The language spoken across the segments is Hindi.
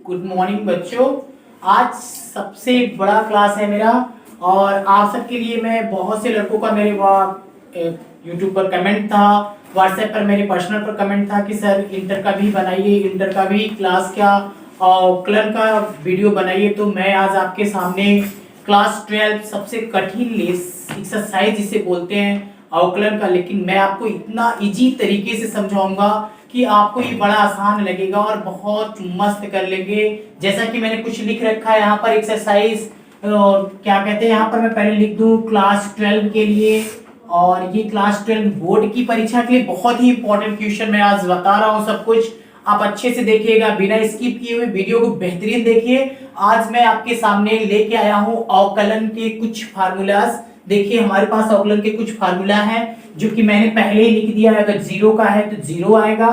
गुड मॉर्निंग बच्चों। आज सबसे बड़ा क्लास है मेरा और आप सबके लिए मैं बहुत से लड़कों का मेरे यूट्यूब पर कमेंट था, व्हाट्सएप पर मेरे पर्सनल पर कमेंट था कि सर इंटर का भी बनाइए, इंटर का भी क्लास क्या और क्लर का वीडियो बनाइए। तो मैं आज आपके सामने क्लास 12 सबसे कठिन एक्सरसाइज जिसे बोलते हैं अवकलन का, लेकिन मैं आपको इतना इजी तरीके से समझाऊंगा कि आपको ये बड़ा आसान लगेगा और बहुत मस्त कर लेंगे। जैसा कि मैंने कुछ लिख रखा है यहाँ पर एक्सरसाइज, और क्या कहते हैं यहाँ पर मैं पहले लिख दूं क्लास 12 के लिए, और ये क्लास 12 बोर्ड की परीक्षा के लिए बहुत ही इंपॉर्टेंट क्वेश्चन मैं आज बता रहा हूँ। सब कुछ आप अच्छे से देखिएगा, बिना स्किप किए हुए वीडियो को बेहतरीन देखिए। आज मैं आपके सामने लेके आया हूँ अवकलन के कुछ फार्मूलाज। देखिए हमारे पास अवकलन के कुछ फार्मूला है जो कि मैंने पहले ही लिख दिया है। अगर जीरो का है तो जीरो आएगा,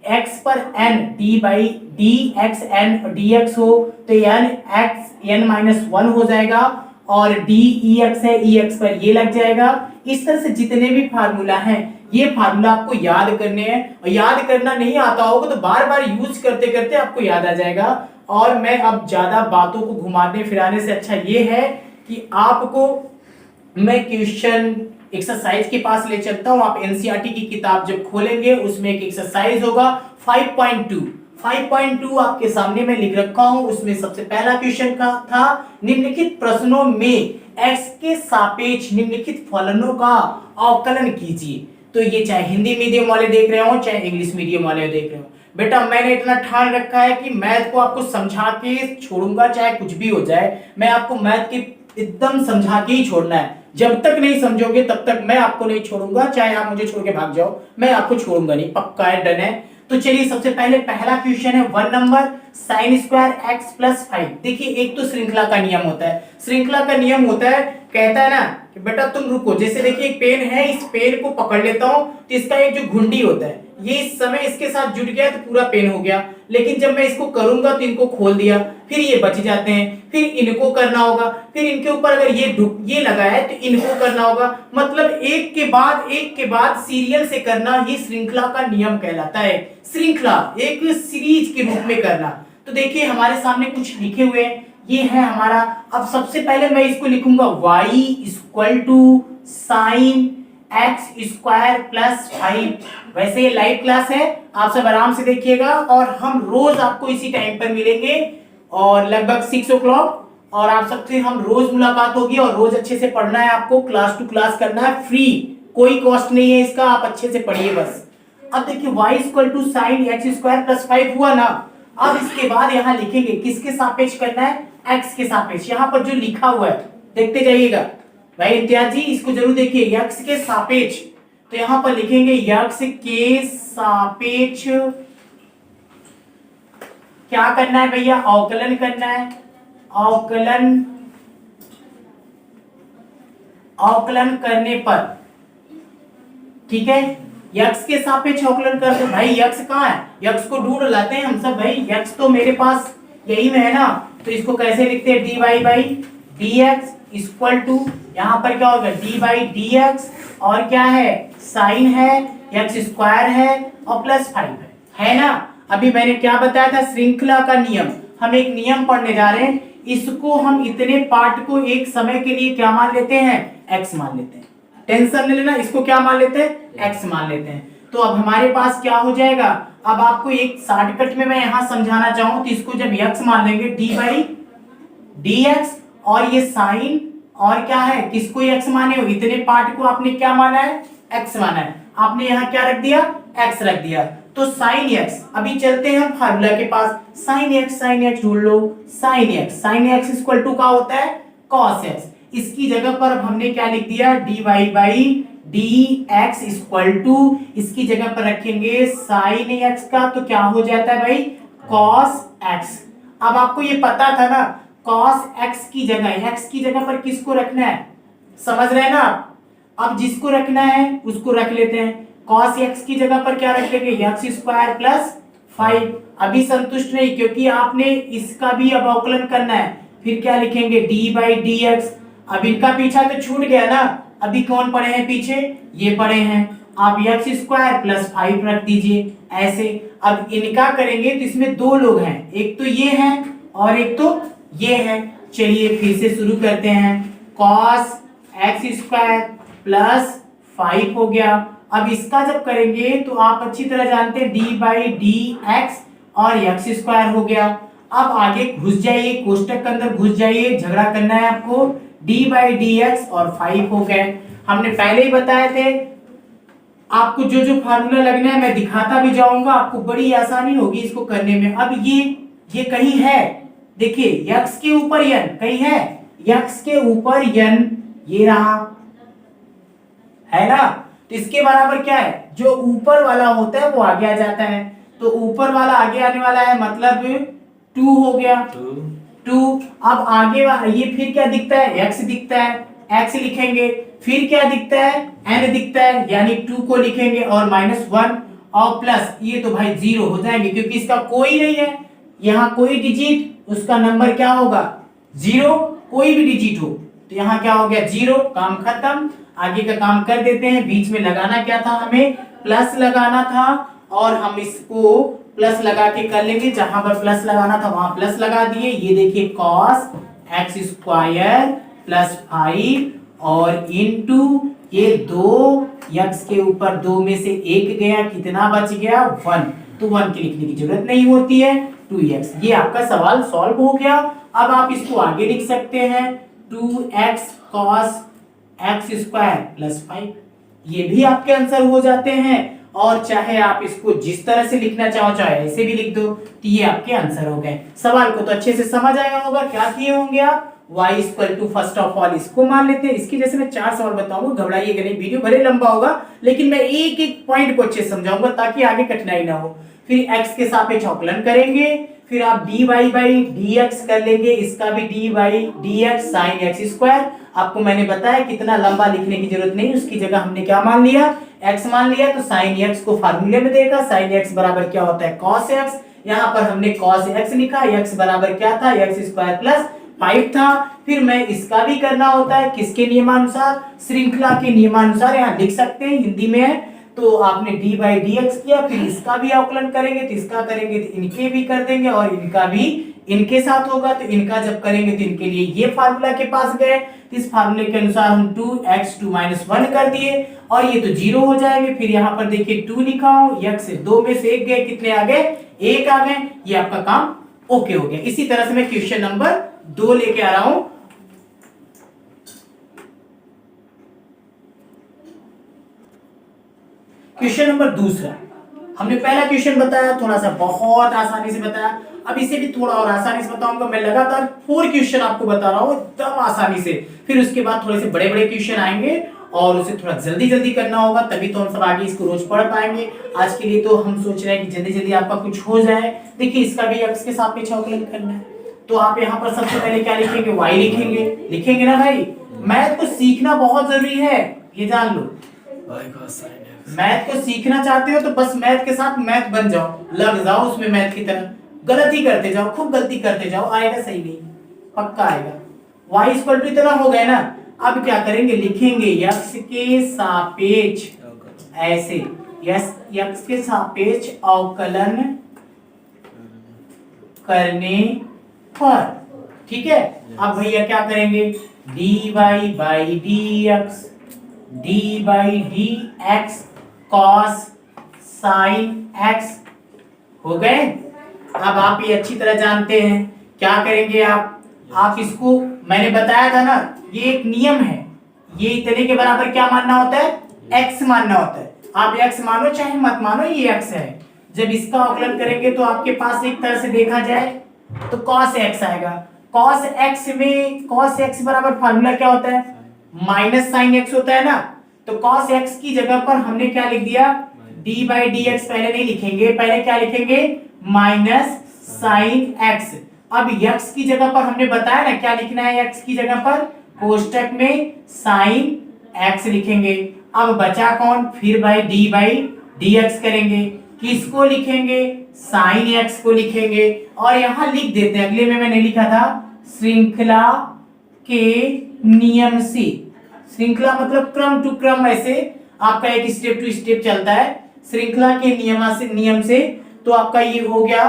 x पर n d by d x n d x हो तो n x n minus one हो जाएगा, और d e x है e x पर ये लग जाएगा। इस तरह से जितने भी फार्मूला हैं ये फार्मूला आपको याद करने हैं, और याद करना नहीं आता होगा तो बार बार यूज करते करते आपको याद आ जाएगा। और मैं अब ज्यादा बातों को घुमाने फिराने से अच्छा ये है कि आपको मैं क्वेश्चन एक्सरसाइज के पास ले चलता हूं। आप एनसीईआरटी की किताब जब खोलेंगे उसमें एक एक्सरसाइज होगा 5.2 आपके सामने मैं लिख रखा हूं। उसमें सबसे पहला क्वेश्चन का था निम्नलिखित प्रश्नों में x के सापेक्ष निम्नलिखित फलनों का अवकलन कीजिए। तो ये चाहे हिंदी मीडियम वाले देख रहे हो चाहे इंग्लिश मीडियम वाले देख रहे हो, बेटा मैंने इतना ठान रखा है कि मैथ को आपको समझा के छोड़ूंगा, चाहे कुछ भी हो जाए। मैं आपको मैथ की एकदम समझा के ही छोड़ना है। जब तक नहीं समझोगे तब तक मैं आपको नहीं छोड़ूंगा, चाहे आप मुझे छोड़ के भाग जाओ, मैं आपको छोड़ूंगा नहीं, पक्का है, डन है। तो चलिए सबसे पहले पहला क्वेश्चन है 1 number sine square x plus 5। देखिए एक तो श्रृंखला का नियम होता है, श्रृंखला का नियम होता है, कहता है ना कि बेटा तुम रुको। जैसे देखिए एक पेन है, इस पेन को पकड़ लेता हूं तो इसका एक जो घुंडी होता है ये इस समय इसके साथ जुड़ गया तो पूरा पेन हो गया, लेकिन जब मैं इसको करूंगा तो इनको खोल दिया, फिर ये बच जाते हैं, फिर इनको करना होगा, फिर इनके ऊपर अगर ये लगा है तो इनको करना होगा। मतलब एक के बाद सीरियल से करना, ये श्रृंखला का नियम कहलाता है। श्रृंखला एक सीरीज के रूप में करना। तो देखिए हमारे सामने कुछ लिखे हुए हैं, ये है हमारा। अब सबसे पहले मैं इसको लिखूंगा y equal to sine x square plus 5। वैसे ये लाइव क्लास है, आप सब आराम से देखिएगा, और हम रोज आपको इसी टाइम पर मिलेंगे और लगभग 6 o'clock, और आप सबसे हम रोज मुलाकात होगी। और रोज अच्छे से पढ़ना है आपको, क्लास टू क्लास करना है, फ्री, कोई कॉस्ट नहीं है इसका, आप अच्छे से पढ़िए बस। अब देखिए y equal to sine x square plus 5 हुआ ना। अब इसके बाद यहाँ लिखेंगे किसके सापेक्ष करना है, x के सापेक्ष। यहाँ पर जो लिखा हुआ है देखते जाइएगा भाई इम्तियाज जी, इसको जरूर देखिए, x के सापेक्ष। तो यहाँ पर लिखेंगे x के सापेक्ष क्या करना है भैया, अवकलन करना है। अवकलन करने पर, ठीक है, x के सापेक्ष अवकलन करते हैं। भाई x कहाँ है, x को ढूंढ लाते हैं हम सब। भाई x तो मेरे पास यही में है ना, तो इसको कैसे लिखते हैं, dy by d x equal to, यहाँ पर क्या होगा d बाई डी एक्स, और क्या है साइन है, एक्स स्क्वायर है और प्लस 5 है ना। अभी मैंने क्या बताया था, श्रृंखला का नियम। हम एक नियम पढ़ने जा रहे हैं, इसको हम इतने पार्ट को एक समय के लिए क्या मान लेते हैं, x मान लेते हैं। टेंशन नहीं लेना, इसको क्या मान लेते हैं, x मान लेते हैं। तो अब हमारे पास क्या हो जाएगा, अब आपको एक शॉर्टकट में मैं यहां समझाना चाहूं तो इसको जब x मान लेंगे d बाई डी एक्स, और ये साइन, और क्या है किसको x माने हो, इतने पार्ट को आपने क्या माना है, x माना है। आपने यहाँ क्या रख दिया, x रख दिया, तो साइन x। अभी चलते हैं हम फार्मूला के पास, साइन x ढूंढ लो। साइन x इक्वल टू का होता है cos x। इसकी जगह पर अब हमने क्या लिख दिया, dy by d x equal to, इसकी जगह पर रखेंगे साइन x का, तो क्या हो जाता है भाई cos x। अब आपको ये पता था ना, cos x की जगह पर किसको रखना है, समझ रहे हैं ना आप। अब जिसको रखना है उसको रख लेते हैं, cos x की जगह पर क्या रख लेंगे, एक्स स्क्वायर प्लस 5। अभी संतुष्ट नहीं, क्योंकि आपने इसका भी अब अवकलन करना है, फिर क्या लिखेंगे d बाई डी एक्स। अब इनका पीछा तो छूट गया ना, अभी कौन पड़े हैं पीछे, ये पड़े हैं। आप एक्स स्क्वायर प्लस 5 रख दीजिए ऐसे। अब इनका करेंगे तो इसमें दो लोग हैं, एक तो ये हैं और एक तो ये है। चलिए फिर से शुरू करते हैं। cos x स्क्वायर प्लस 5 हो गया। अब इसका जब करेंगे तो आप अच्छी तरह जानते हैं d बाई डी एक्स और x स्क्वायर हो गया। अब आगे घुस जाइए, कोष्टक के अंदर घुस जाइए, झगड़ा करना है आपको। d बाई डी एक्स और 5 हो गए। हमने पहले ही बताए थे आपको जो जो फार्मूला लगना है मैं दिखाता भी जाऊंगा, आपको बड़ी आसानी होगी इसको करने में। अब ये कहीं है, देखिए x के ऊपर n कहीं है, x के ऊपर n ये रहा है ना। तो इसके बराबर क्या है, जो ऊपर वाला होता है वो आगे आ जाता है। तो ऊपर वाला आगे आने वाला है, मतलब 2 हो गया 2। अब आगे वाला ये फिर क्या दिखता है, x दिखता है, x लिखेंगे। फिर क्या दिखता है, n दिखता है, यानी 2 को लिखेंगे और -1 और प्लस ये तो भाई 0 हो जाएंगे क्योंकि इसका कोई नहीं है, यहाँ कोई डिजिट उसका नंबर क्या होगा 0, कोई भी डिजिट हो तो यहाँ क्या हो गया 0, काम खत्म। आगे का काम कर देते हैं। बीच में लगाना क्या था, हमें प्लस लगाना था और हम इसको प्लस लगा के कर लेंगे। जहां पर प्लस लगाना था वहां प्लस लगा दिए। ये देखिए cos x स्क्वायर प्लस 5 और इनटू ये 2 x के ऊपर 2 में से 1 गया, कितना बच गया 1। तो 1 की लिखने की जरूरत नहीं होती है, 2x। ये आपका सवाल सॉल्व हो गया। अब आप इसको आगे लिख सकते हैं 2x cos x square plus 5। ये भी आपके आंसर हो जाते हैं। और चाहे आप इसको जिस तरह से लिखना चाहो, चाहे ऐसे भी लिख दो, तो ये आपके आंसर हो गए। सवाल को तो अच्छे से समझ आया होगा। क्या किए होंगे आप, y equal to first of all इसको मान लेते हैं। इसके जैसे मैं 4 सवाल बताऊंगा, घबराइएगा नहीं, वीडियो भले लंबा होगा लेकिन मैं एक एक पॉइंट को अच्छे से समझाऊंगा ताकि आगे कठिनाई ना हो। फिर x के सापेक्ष अवकलन करेंगे, फिर आप dy बाई dx कर लेंगे, इसका भी dy by dx sin x square. आपको मैंने बताया कितना लंबा लिखने की जरूरत नहीं, उसकी जगह हमने क्या मान लिया, x मान लिया। तो sin x को फार्मूले में देखा, sin x बराबर क्या होता है cos x। यहाँ पर हमने cos x लिखा, x बराबर क्या था, x स्क्वायर प्लस 5 था। फिर मैं इसका भी करना होता है किसके नियमानुसार, श्रृंखला के नियमानुसार यहाँ लिख सकते हैं, हिंदी में है। तो आपने d बाई डी एक्स किया, फिर इसका भी अवकलन करेंगे तो इसका करेंगे तो इनके भी कर देंगे और इनका भी इनके साथ होगा। तो इनका जब करेंगे तो इनके लिए ये फार्मूला के पास गए, इस फार्मूले के अनुसार हम 2x 2 - 1 कर दिए और ये तो 0 हो जाएंगे। फिर यहाँ पर देखिए 2 लिखा हूं, x 2 में से 1 गए, कितने आ गए 1 आ गए। ये आपका काम ओके हो गया। इसी तरह से मैं क्वेश्चन नंबर 2 लेके आ रहा हूं। क्वेश्चन नंबर दूसरा, हमने पहला क्वेश्चन बताया थोड़ा सा बहुत आसानी से बताया, अब इसे भी थोड़ा और आसानी से बताऊंगा। मैं लगातार 4 क्वेश्चन आपको बता रहा हूं एकदम आसानी से, फिर उसके बाद थोड़े से बड़े बड़े क्वेश्चन आएंगे और उसे थोड़ा जल्दी जल्दी करना होगा, तभी तो हम सब आगे इसको रोज पढ़ पाएंगे। आज के लिए तो हम सोच रहे हैं कि जल्दी जल्दी आपका कुछ हो जाए। देखिए इसका भी x के सापेक्ष अवकलन करना है, तो आप यहाँ पर सबसे पहले क्या लिखेंगे, y लिखेंगे ना भाई। मैथ को सीखना बहुत जरूरी है, ये जान लो। मैथ को सीखना चाहते हो तो बस मैथ के साथ मैथ बन जाओ, लग जाओ उसमें मैथ की तरह, गलती करते जाओ, खूब गलती करते जाओ, आएगा सही नहीं, पक्का आएगा। y इक्वल टू इतना हो गया ना। अब क्या करेंगे, लिखेंगे x के सापेक्ष, ऐसे x के सापेक्ष अवकलन करने पर, ठीक है। अब भैया क्या करेंगे, dy by dx d by d x cos sine x हो गए। अब आप ये अच्छी तरह जानते हैं, क्या करेंगे आप इसको, मैंने बताया था ना, ये एक नियम है, ये इतने के बराबर क्या मानना होता है, x मानना होता है। आप x मानो चाहे मत मानो, ये x है। जब इसका अवकलन करेंगे तो आपके पास एक तरह से देखा जाए तो cos x आएगा। cos x में cos x बराबर फार्मूला क्या होता है, माइनस साइन x होता है ना। तो cos x की जगह पर हमने क्या लिख दिया, d बाई डी एक्स पहले नहीं लिखेंगे, पहले क्या लिखेंगे, माइनस साइन x। अब x की जगह पर हमने बताया ना क्या लिखना है, x की जगह पर कोष्टक में साइन x लिखेंगे। अब बचा कौन, फिर भाई d बाई डी एक्स करेंगे, किसको लिखेंगे, साइन x को लिखेंगे और यहां लिख देते हैं, अगले में मैंने लिखा था श्रृंखला के नियम से। श्रृंखला मतलब क्रम टू क्रम, ऐसे आपका एक स्टेप टू स्टेप चलता है। श्रृंखला के नियम से तो आपका ये हो गया।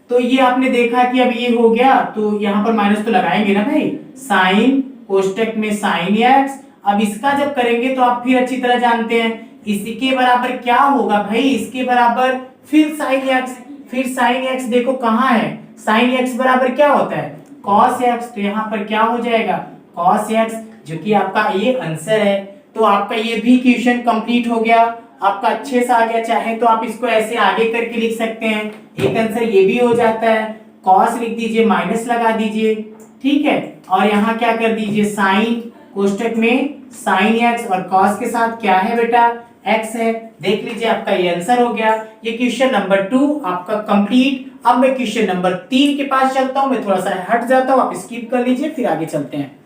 तो ये आपने देखा कि अब ये हो गया, तो यहां पर माइनस तो लगाएंगे ना भाई, साइन कोष्टक में साइन एक्स। अब इसका जब करेंगे तो आप फिर अच्छी तरह जानते हैं, इसके बराबर क्या होगा भाई, इसके बराबर फिर साइन एक्स, फिर साइन एक्स देखो कहां है, साइन एक्स बराबर क्या होता है कॉस एक्स, तो यहां पर क्या हो जाएगा कॉस एक्स, जो कि आपका ये आंसर है। तो आपका ये भी क्वेश्चन कंप्लीट हो गया, आपका अच्छे से आ गया। चाहे तो आप इसको ऐसे आगे करके लिख सकते हैं, एक आंसर ये भी हो जाता है, कॉस लिख दीजिए माइनस लगा दीजिए, ठीक है, और यहाँ क्या कर दीजिए साइन कोष्टक में साइन एक्स और कॉस के साथ क्या है बेटा एक्स है। देख लीजिए आपका ये आंसर हो गया। ये क्वेश्चन नंबर 2 आपका कंप्लीट। अब मैं क्वेश्चन नंबर 3 के पास चलता हूं, मैं थोड़ा सा हट जाता हूं, आप स्किप कर लीजिए फिर आगे चलते हैं।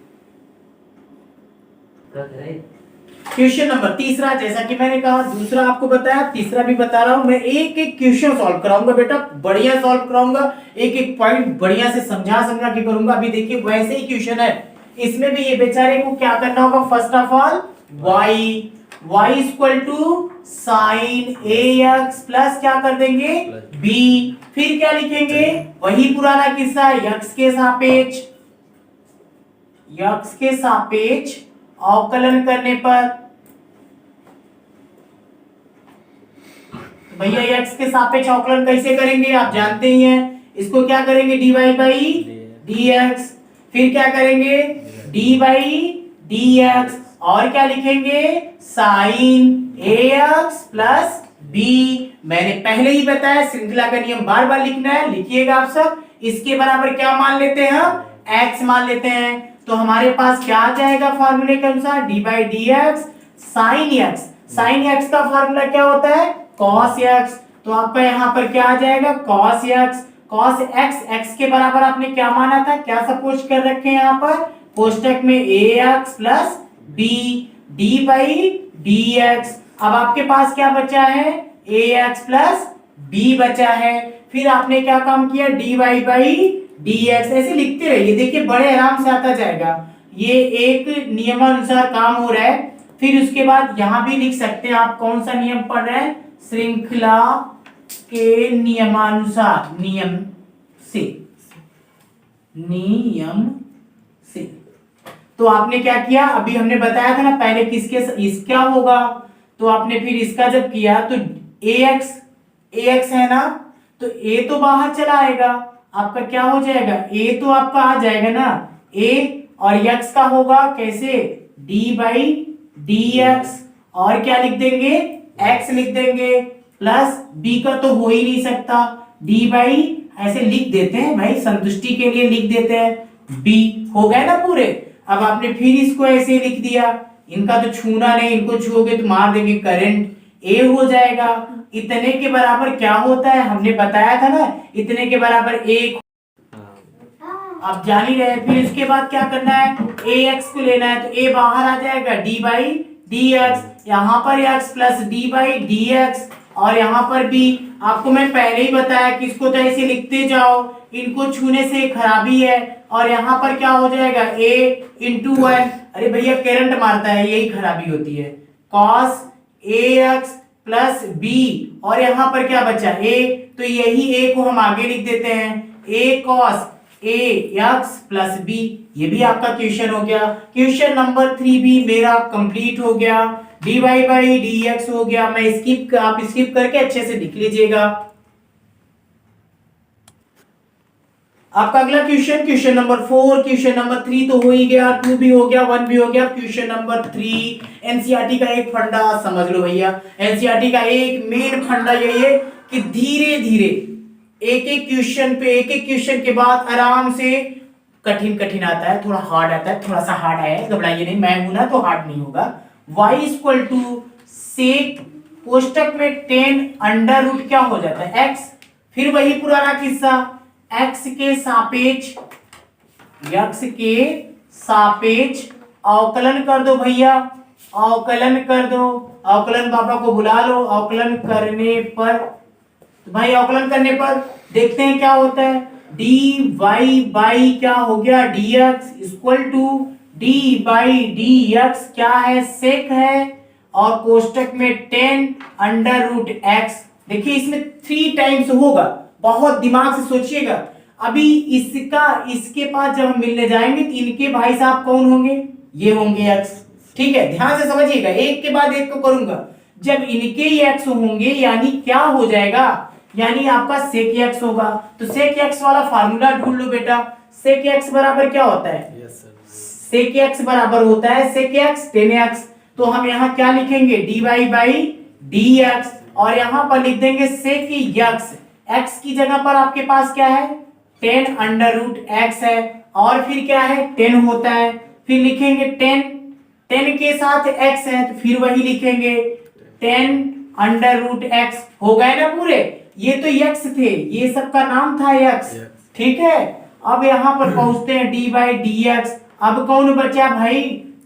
क्वेश्चन नंबर तीसरा, जैसा कि मैंने कहा दूसरा आपको बताया, तीसरा भी बता रहा हूं, मैं एक एक क्वेश्चन सॉल्व कराऊंगा बेटा, बढ़िया सॉल्व कराऊंगा, एक एक पॉइंट बढ़िया से समझा के करूंगा। अभी देखिए वैसे ही क्वेश्चन है, इसमें भी ये बेचारे को क्या करना होगा, first of all y equal to sine ax plus क्या कर देंगे b, फिर क्या लिखेंगे वही पुराना किस्सा, x के सापेक्ष अवकलन करने पर, भैया x के सापेक्ष अवकलन कैसे करेंगे आप जानते ही हैं, इसको क्या करेंगे dy बाई dx, फिर क्या करेंगे d बाई dx, और क्या लिखेंगे साइन ax प्लस b। मैंने पहले ही बताया श्रृंखला का नियम बार बार लिखना है, लिखिएगा आप सब। इसके बराबर क्या मान लेते हैं हम x मान लेते हैं, तो हमारे पास क्या आ जाएगा फॉर्मूले के अनुसार d by dx sine x, sine x का फॉर्मूला क्या होता है cos x, तो आपका यहाँ पर क्या आ जाएगा cos x के बराबर आपने क्या माना था, क्या सपोज कर रखे हैं यहाँ पर कोष्टक में ax plus b d by dx। अब आपके पास क्या बचा है ax प्लस b बचा है, फिर आपने क्या काम किया dy बाई dx, ऐसे लिखते रहिए, देखिए बड़े आराम से आता जाएगा, ये एक नियमानुसार काम हो रहा है। फिर उसके बाद यहां भी लिख सकते हैं आप कौन सा नियम पढ़ रहे हैं, श्रृंखला के नियमानुसार, नियम से। तो आपने क्या किया, अभी हमने बताया था ना पहले किसके इसका होगा, तो आपने फिर इसका जब किया तो ax है ना, तो a तो बाहर चला आएगा, आपका क्या हो जाएगा a तो आपका आ जाएगा ना a, और x का होगा कैसे d बाई dx, और क्या लिख देंगे x लिख देंगे, प्लस b का तो हो ही नहीं सकता, d बाई ऐसे लिख देते हैं भाई, संतुष्टि के लिए लिख देते हैं, b हो गए ना पूरे। अब आपने फिर इसको ऐसे लिख दिया, इनका तो छूना नहीं, इनको छूओगे तो मार देंगे करंट, a हो जाएगा। इतने के बराबर क्या होता है हमने बताया था ना, इतने के बराबर 1, आप जान ही रहे। फिर इसके बाद क्या करना है ax को लेना है, तो a बाहर आ जाएगा d बाई dx, यहाँ पर x plus d by dx, और यहाँ पर भी आपको मैं पहले ही बताया कि इसको तो ऐसे लिखते जाओ, इनको छूने से खराबी है, और यहाँ पर क्या हो जाएगा a इंटू 1, अरे भैया करंट मारता है यही खराबी होती है, cos ax प्लस b, और यहाँ पर क्या बचा a, तो यही a को हम आगे लिख देते हैं a cos ax plus b। ये भी आपका क्वेश्चन हो गया। क्वेश्चन नंबर 3 भी मेरा कंप्लीट हो गया, dy बाई dx हो गया। मैं आप स्किप करके अच्छे से लिख लीजिएगा। आपका अगला क्वेश्चन नंबर 4, क्वेश्चन नंबर 3 तो हो ही गया, 2 भी हो गया, 1 भी हो गया। क्वेश्चन नंबर 3 एनसीईआरटी का एक फंडा समझ लो भैया, एनसीईआरटी का एक मेन फंडा यही है कि धीरे धीरे एक एक क्वेश्चन के बाद आराम से कठिन आता है, थोड़ा हार्ड आता है, थोड़ा सा हार्ड आया है, घबराइए नहीं, मैं हूं ना तो हार्ड नहीं होगा। y इक्वल टू सेक कोष्टक में 10 अंडर रूट क्या हो जाता है x, फिर वही पुराना किस्सा, x के सापेक्ष अवकलन कर दो भैया, अवकलन कर दो, अवकलन पापा को बुला लो। अवकलन करने पर, तो भाई अवकलन करने पर देखते हैं क्या होता है, dy बाई क्या हो गया dx equal to d by dx क्या है सेक है, और कोष्टक में 10 अंडर रूट एक्स। देखिए इसमें 3 टाइम्स होगा, बहुत दिमाग से सोचिएगा। अभी इसका इसके पास जब हम मिलने जाएंगे तो इनके भाई साहब कौन होंगे, ये होंगे एक्स। ठीक है, ध्यान से समझिएगा, एक के बाद एक को करूंगा। जब इनके ही एक्स होंगे यानी क्या हो जाएगा, यानी आपका सेक एक्स होगा। तो सेक एक्स वाला फार्मूला ढूंढ लो बेटा। सेक एक्स बराबर क्या होता है, सेक एक्स बराबर होता है सेक एक्स 10x। तो हम यहाँ क्या लिखेंगे, dy बाई dx, और यहाँ पर लिख देंगे सेक एक्स। x की जगह पर आपके पास क्या है, 10 अंडर रूट एक्स है, और फिर क्या है 10 होता है। फिर लिखेंगे 10 के साथ x है तो फिर वही लिखेंगे 10 अंडर रूट एक्स। हो गए ना पूरे, ये तो x थे, ये सबका नाम था x। ठीक है, अब यहाँ पर पहुंचते हैं डी बाई डी एक्स। अब कौन बचा भाई,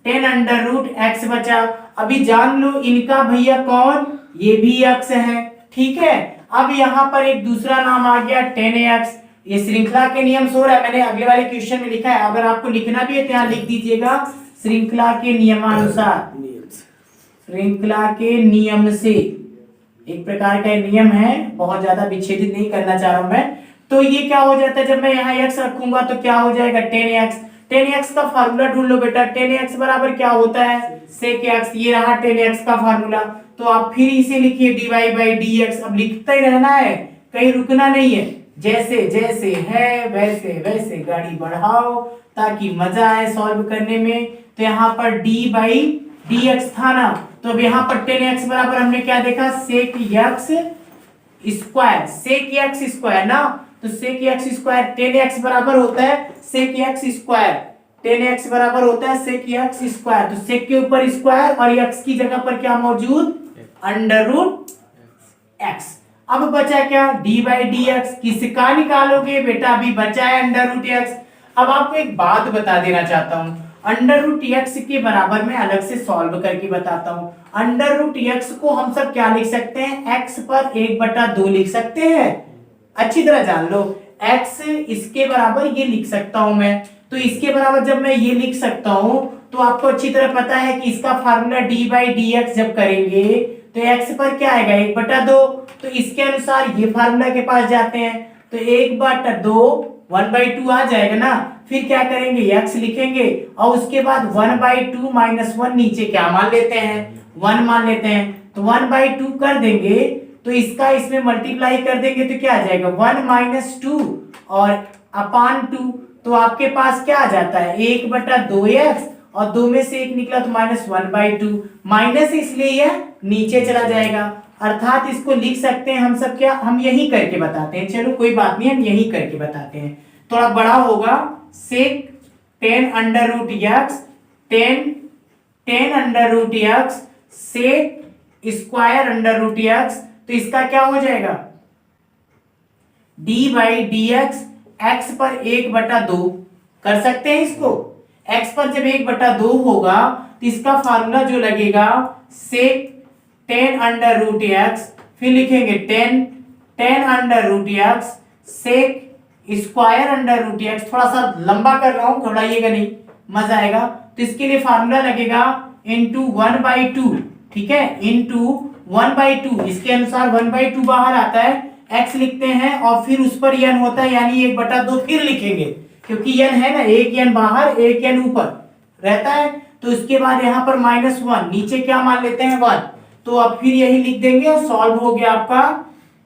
10 अंडर रूट एक्स बचा। अभी जान लो इनका भैया कौन, ये भी x है। ठीक है, अब यहाँ पर एक दूसरा नाम आ गया 10x। ये श्रृंखला के नियम से हो रहा है, मैंने अगले वाले क्वेश्चन में लिखा है, अगर आपको लिखना भी है तो यहाँ लिख दीजिएगा श्रृंखला के नियमानुसार। श्रृंखला के नियम से, एक प्रकार का नियम है, बहुत ज्यादा विच्छेदित नहीं करना चाह रहा हूं मैं। तो ये क्या हो जाता है, जब मैं यहाँ x रखूंगा तो क्या हो जाएगा 10x। 10x का फार्मूला ढूंढ लो बेटा। 10x बराबर क्या होता है, सेक x। ये रहा 10x का फार्मूला। तो आप फिर इसे लिखिए dy बाई dx। अब लिखता ही रहना है, कहीं रुकना नहीं है। जैसे जैसे है वैसे वैसे गाड़ी बढ़ाओ ताकि मजा आए सॉल्व करने में। तो यहाँ पर d बाई dx था ना, तो अब यहाँ पर 10x बराबर हमने क्या देखा, सेक x स्क्वायर। सेक x स्क्वायर ना, तो सेक x स्क्वायर 10x बराबर होता है सेक x स्क्वायर। 10x बराबर होता है सेक x स्क्वायर। तो सेक के ऊपर स्क्वायर और x की जगह पर क्या मौजूद, अंडर रूट x। अब बचा क्या, d बाई डी एक्स। किसका निकालोगे बेटा, अभी बचा है अंडर रूट x। अब आपको एक बात बता देना चाहता हूं, अंडर रूट x के बराबर में अलग से सॉल्व करके बताता हूं। अंडर रूट x को हम सब क्या लिख सकते हैं, x पर 1/2 लिख सकते हैं। अच्छी तरह जान लो, x इसके बराबर ये लिख सकता हूं मैं। तो इसके बराबर जब मैं ये लिख सकता हूं तो आपको अच्छी तरह पता है कि इसका formula d by d x जब करेंगे तो x पर क्या आएगा 1/2। तो इसके अनुसार ये फार्मूला के पास जाते हैं तो 1/2 1/2 आ जाएगा ना। फिर क्या करेंगे, x लिखेंगे और उसके बाद 1/2 -1 नीचे क्या मान लेते हैं, 1 मान लेते हैं। तो 1/2 कर देंगे तो इसका इसमें मल्टीप्लाई कर देंगे तो क्या आ जाएगा 1 - 2 और अपान 2। तो आपके पास क्या आ जाता है 1/2x, और 2 में से 1 निकला तो -1/2। माइनस इसलिए यह नीचे चला जाएगा, अर्थात इसको लिख सकते हैं हम सब क्या, हम यही करके बताते हैं। चलो कोई बात नहीं, हम यही करके बताते हैं। थोड़ा बड़ा होगा, sec 10 under root x 10 under root x sec square under root x. तो इसका क्या हो जाएगा, d by d x. X पर 1/2 कर सकते हैं इसको। x पर जब 1/2 होगा तो इसका फार्मूला जो लगेगा सेक 10 अंडर रूट एक्स, फिर लिखेंगे 10 under root x sec square under root x. थोड़ा सा लंबा कर रहा हूं, घबराइएगा नहीं, मजा आएगा। तो इसके लिए फार्मूला लगेगा इंटू 1/2। ठीक है, इंटू 1/2। इसके अनुसार 1/2 बाहर आता है, x लिखते हैं और फिर उस पर n होता है यानी 1/2 फिर लिखेंगे, क्योंकि n है ना, एक n बाहर एक n ऊपर रहता है। तो इसके बाद यहाँ पर -1 नीचे क्या मान लेते हैं 1। तो अब फिर यही लिख देंगे और सॉल्व हो गया आपका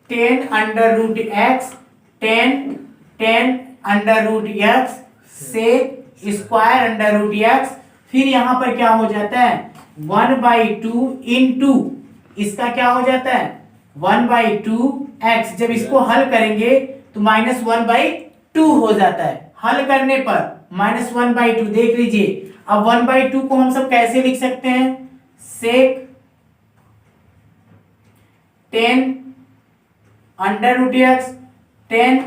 10 under root x 10 under root x sec square under root x. फिर यहाँ पर क्या हो जाता है 1/2 इंटू इसका क्या हो जाता है 1/2 x। जब इसको हल करेंगे तो -1/2 हो जाता है, हल करने पर -1/2। देख लीजिए, अब 1/2 को हम सब कैसे लिख सकते हैं, sec 10 under root x 10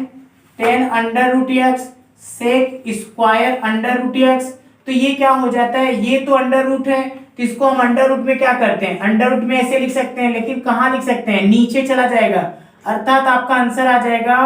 under root x sec square under root x. तो ये क्या हो जाता है, ये तो अंडर रूट है तो इसको हम अंडर रूट में क्या करते हैं, अंडर रूट में ऐसे लिख सकते हैं, लेकिन कहां लिख सकते हैं, नीचे चला जाएगा। अर्थात आपका आंसर आ जाएगा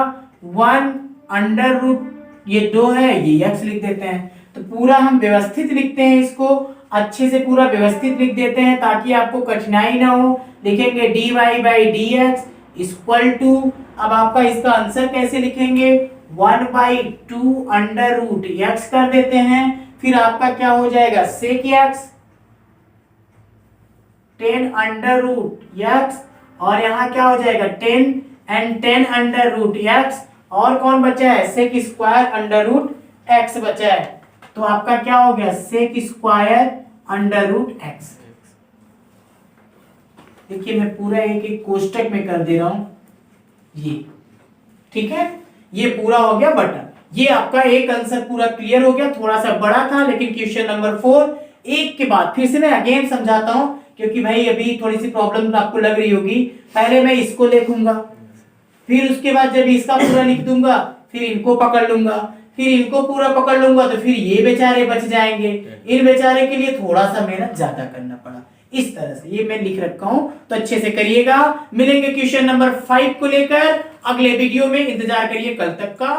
1 अंडर रूट, ये 2 है, ये x लिख देते हैं। तो पूरा हम व्यवस्थित लिखते हैं इसको, अच्छे से पूरा व्यवस्थित लिख देते हैं ताकि आपको कठिनाई ना हो। लिखेंगे dy by d x equal to, अब आपका इसका आंसर कैसे लिखेंगे, 1/2 अंडर रूट एक्स कर देते हैं, फिर आपका क्या हो जाएगा sec x 10 under root x, और यहाँ क्या हो जाएगा 10 एंड 10 अंडर रूट एक्स, और कौन बचा है sec square under root x बचा है। तो आपका क्या हो गया sec square under root x. देखिए मैं पूरा एक एक कोष्टक में कर दे रहा हूं ये, ठीक है, ये पूरा हो गया बटन। ये आपका एक आंसर पूरा क्लियर हो गया, थोड़ा सा बड़ा था लेकिन क्वेश्चन नंबर 4 एक के बाद फिर से मैं अगेन समझाता हूं क्योंकि भाई अभी थोड़ी सी प्रॉब्लम आपको लग रही होगी। पहले मैं इसको लिखूंगा, फिर उसके बाद जब इसका पूरा लिख दूंगा फिर इनको पकड़ लूंगा, फिर इनको पूरा पकड़ लूंगा तो फिर ये बेचारे बच जाएंगे। इन बेचारे के लिए थोड़ा सा मेहनत ज्यादा करना पड़ा। इस तरह से ये मैं लिख रखा हूं, तो अच्छे से करिएगा। मिलेंगे क्वेश्चन नंबर 5 को लेकर अगले वीडियो में, इंतजार करिए कल तक का।